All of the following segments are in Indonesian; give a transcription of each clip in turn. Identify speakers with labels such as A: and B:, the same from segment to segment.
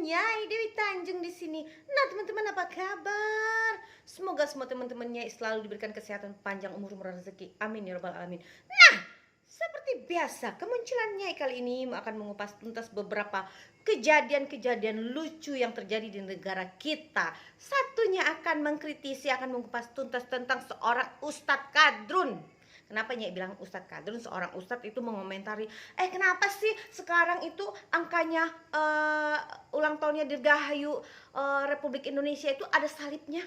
A: Nyai Dewi Tanjung di sini. Nah, teman-teman apa kabar? Semoga semua teman-temannya selalu diberikan kesehatan, panjang umur, murah rezeki. Amin ya rabbal alamin. Nah, seperti biasa, kemunculan Nyai kali ini akan mengupas tuntas beberapa kejadian-kejadian lucu yang terjadi di negara kita. Satunya akan mengkritisi, akan mengupas tuntas tentang seorang Ustadz Kadrun. Kenapa Nyai bilang Ustadz Kadrun? Seorang Ustadz itu mengomentari, kenapa sih sekarang itu angkanya ulang tahunnya Dirgahayu Republik Indonesia itu ada salibnya?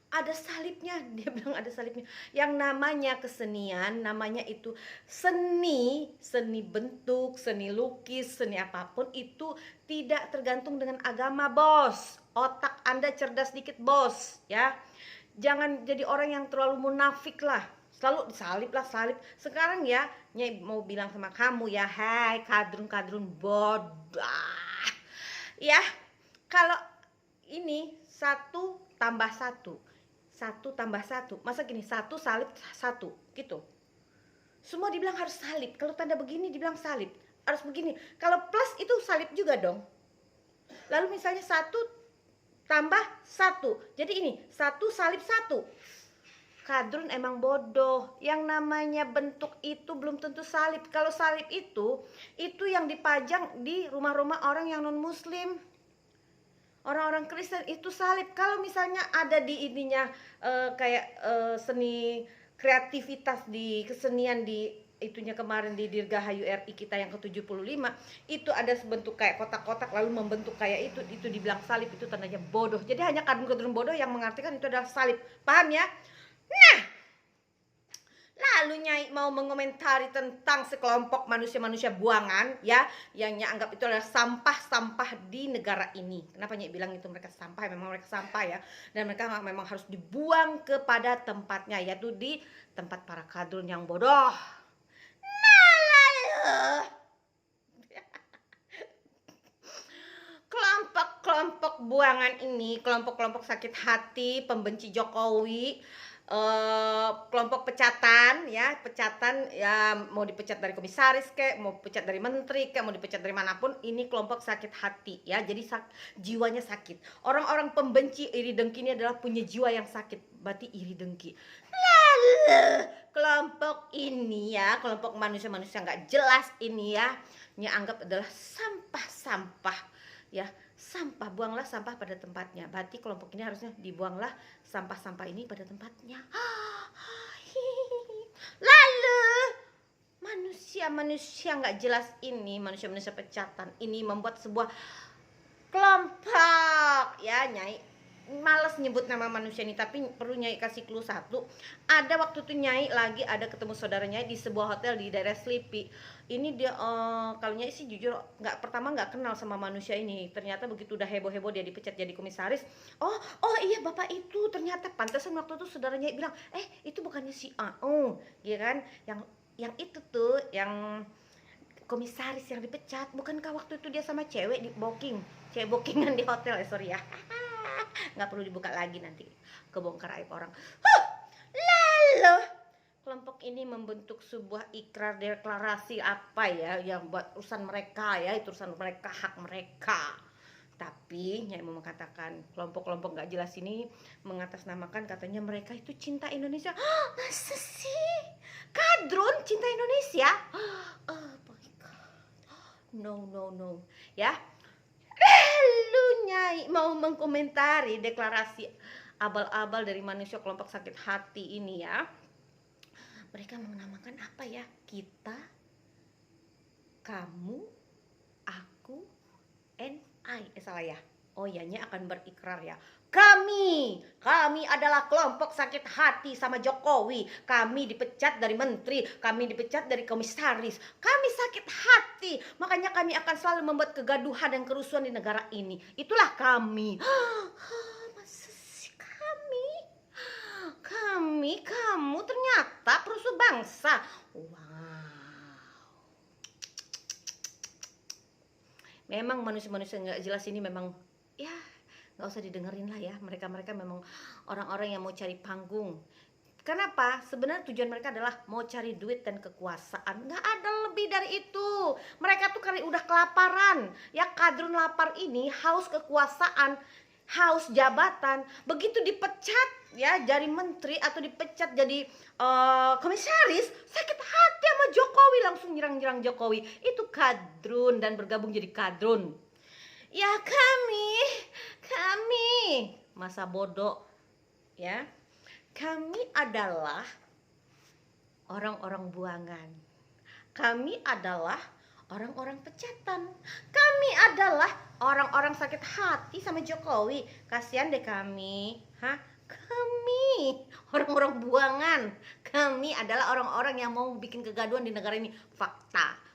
A: Ada salibnya, dia bilang ada salibnya. Yang namanya kesenian, namanya itu seni, seni bentuk, seni lukis, seni apapun itu tidak tergantung dengan agama, bos. Otak Anda cerdas dikit, bos, ya. Jangan jadi orang yang terlalu munafik lah. Selalu disalib lah, salib. Sekarang ya, Nyai mau bilang sama kamu ya, hai kadrun-kadrun bodoh. Ya, kalau ini 1+1, 1+1, masa gini, 1 salib 1 gitu. Semua dibilang harus salib. Kalau tanda begini dibilang salib, harus begini. Kalau plus itu salib juga dong. Lalu misalnya 1+1, jadi ini 1 salib 1. Kadrun emang bodoh. Yang namanya bentuk itu belum tentu salib. Kalau salib itu yang dipajang di rumah-rumah orang yang non muslim, orang-orang Kristen itu salib. Kalau misalnya ada di ininya seni kreativitas di kesenian di itunya kemarin di Dirgahayu RI kita yang ke-75, itu ada sebentuk kayak kotak-kotak lalu membentuk kayak itu dibilang salib, itu tandanya bodoh. Jadi hanya kadrun-kadrun bodoh yang mengartikan itu adalah salib. Paham ya? Nah, lalu Nyai mau mengomentari tentang sekelompok manusia-manusia buangan ya, yang Nyai anggap itu adalah sampah-sampah di negara ini. Kenapa Nyai bilang itu mereka sampah? Memang mereka sampah ya, dan mereka memang harus dibuang kepada tempatnya, yaitu di tempat para kadrun yang bodoh. Nah, lalu kelompok-kelompok buangan ini, kelompok-kelompok sakit hati, pembenci Jokowi, kelompok pecatan ya, mau dipecat dari komisaris kek, mau dipecat dari menteri kek, mau dipecat dari manapun, ini kelompok sakit hati ya. Jadi jiwanya sakit. Orang-orang pembenci iri dengki ini adalah punya jiwa yang sakit, berarti iri dengki. Lalu kelompok ini ya, kelompok manusia-manusia nggak jelas ini ya, anggap adalah sampah-sampah ya. Sampah, buanglah sampah pada tempatnya. Berarti kelompok ini harusnya dibuanglah sampah-sampah ini pada tempatnya. Lalu manusia-manusia nggak jelas ini, manusia-manusia pecatan ini membuat sebuah kelompok ya. Nyai males nyebut nama manusia ini, tapi perlu Nyai kasih clue satu. Ada waktu itu Nyai lagi ada ketemu saudara Nyai di sebuah hotel di daerah Slipi. Ini dia kalau Nyai sih jujur pertama nggak kenal sama manusia ini. Ternyata begitu udah heboh-heboh dia dipecat jadi komisaris. Oh iya, bapak itu ternyata pantesan waktu itu saudara Nyai bilang, itu bukannya si A. Ya kan, yang itu tuh yang komisaris yang dipecat. Bukankah waktu itu dia sama cewek di bookingan di hotel? Sorry ya. Nggak perlu dibuka lagi, nanti kebongkar aib orang. Lalu kelompok ini membentuk sebuah ikrar deklarasi apa ya, yang buat urusan mereka ya, itu urusan mereka, hak mereka. Tapi Nyai mau mengatakan kelompok-kelompok nggak jelas ini mengatasnamakan katanya mereka itu cinta Indonesia. Masa sih kadrun cinta Indonesia? Oh my god, no ya. Lalu Nyai mau mengkomentari deklarasi abal-abal dari manusia kelompok sakit hati ini ya. Mereka menamakan apa ya? Kita, kamu, aku, and I. Salah ya? Oh ya, Nyai akan berikrar ya. Kami adalah kelompok sakit hati sama Jokowi. Kami dipecat dari menteri, kami dipecat dari komisaris. Kami sakit hati, makanya kami akan selalu membuat kegaduhan dan kerusuhan di negara ini. Itulah kami. Masa sih kamu ternyata perusuh bangsa. Wow. Memang manusia-manusia nggak jelas ini memang ya nggak usah didengerin lah ya. Mereka memang orang-orang yang mau cari panggung, Kenapa? Sebenarnya tujuan mereka adalah mau cari duit dan kekuasaan. Nggak ada lebih dari itu. Mereka tuh karena udah kelaparan. Ya, kadrun lapar ini haus kekuasaan, haus jabatan. Begitu dipecat ya jadi menteri atau dipecat jadi komisaris, sakit hati sama Jokowi, langsung nyerang-nyerang Jokowi. Itu kadrun dan bergabung jadi kadrun. Ya kami masa bodoh ya. Kami adalah orang-orang buangan. Kami adalah orang-orang pecatan. Kami adalah orang-orang sakit hati sama Jokowi. Kasihan deh kami. Hah? Kami orang-orang buangan. Kami adalah orang-orang yang mau bikin kegaduhan di negara ini. Fakta.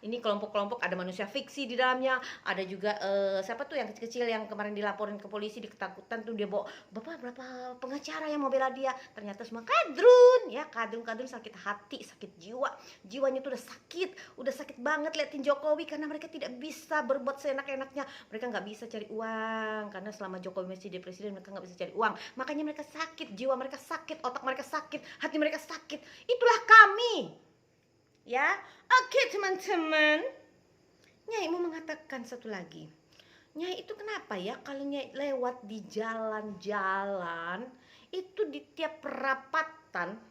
A: Ini kelompok-kelompok, ada manusia fiksi di dalamnya, ada juga siapa tuh yang kecil-kecil yang kemarin dilaporin ke polisi, diketakutan tuh dia bawa berapa pengacara yang mau bela dia, ternyata semua kadrun ya, kadrun sakit hati, sakit jiwanya tuh udah sakit banget liatin Jokowi karena mereka tidak bisa berbuat seenak-enaknya, mereka nggak bisa cari uang karena selama Jokowi masih jadi presiden mereka nggak bisa cari uang, makanya mereka sakit, jiwa mereka sakit, otak mereka sakit, hati mereka sakit. Itulah kami. Ya, oke teman-teman. Nyai mau mengatakan satu lagi. Nyai itu kenapa ya kalau Nyai lewat di jalan-jalan itu di tiap perapatan,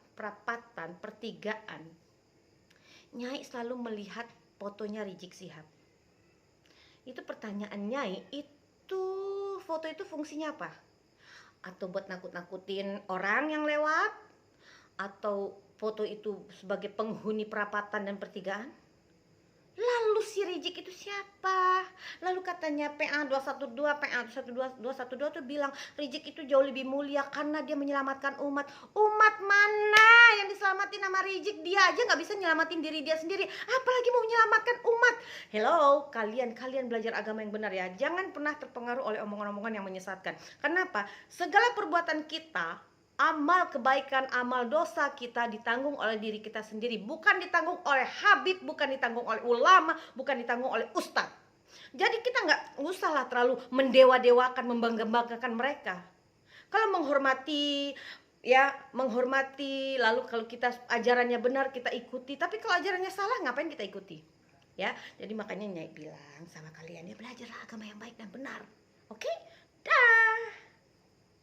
A: pertigaan, Nyai selalu melihat fotonya Rizik Sihab. Itu pertanyaan Nyai, itu foto itu fungsinya apa? Atau buat nakut-nakutin orang yang lewat? Atau foto itu sebagai penghuni perapatan dan pertigaan? Lalu si Rizik itu siapa? Lalu katanya PA 212 tuh bilang Rizik itu jauh lebih mulia karena dia menyelamatkan umat. Umat mana yang diselamatin sama Rizik? Dia aja nggak bisa nyelamatin diri dia sendiri, apalagi mau menyelamatkan umat. Hello, kalian belajar agama yang benar ya. Jangan pernah terpengaruh oleh omongan-omongan yang menyesatkan. Kenapa? Segala perbuatan kita, amal kebaikan, amal dosa kita ditanggung oleh diri kita sendiri, bukan ditanggung oleh Habib, bukan ditanggung oleh ulama, bukan ditanggung oleh ustadz. Jadi kita nggak usahlah terlalu mendewa-dewakan, membangga-banggakan mereka. Kalau menghormati lalu kalau kita ajarannya benar kita ikuti, tapi kalau ajarannya salah ngapain kita ikuti? Ya, jadi makanya Nyai bilang sama kalian ya, belajarlah agama yang baik dan benar. Oke? Dah.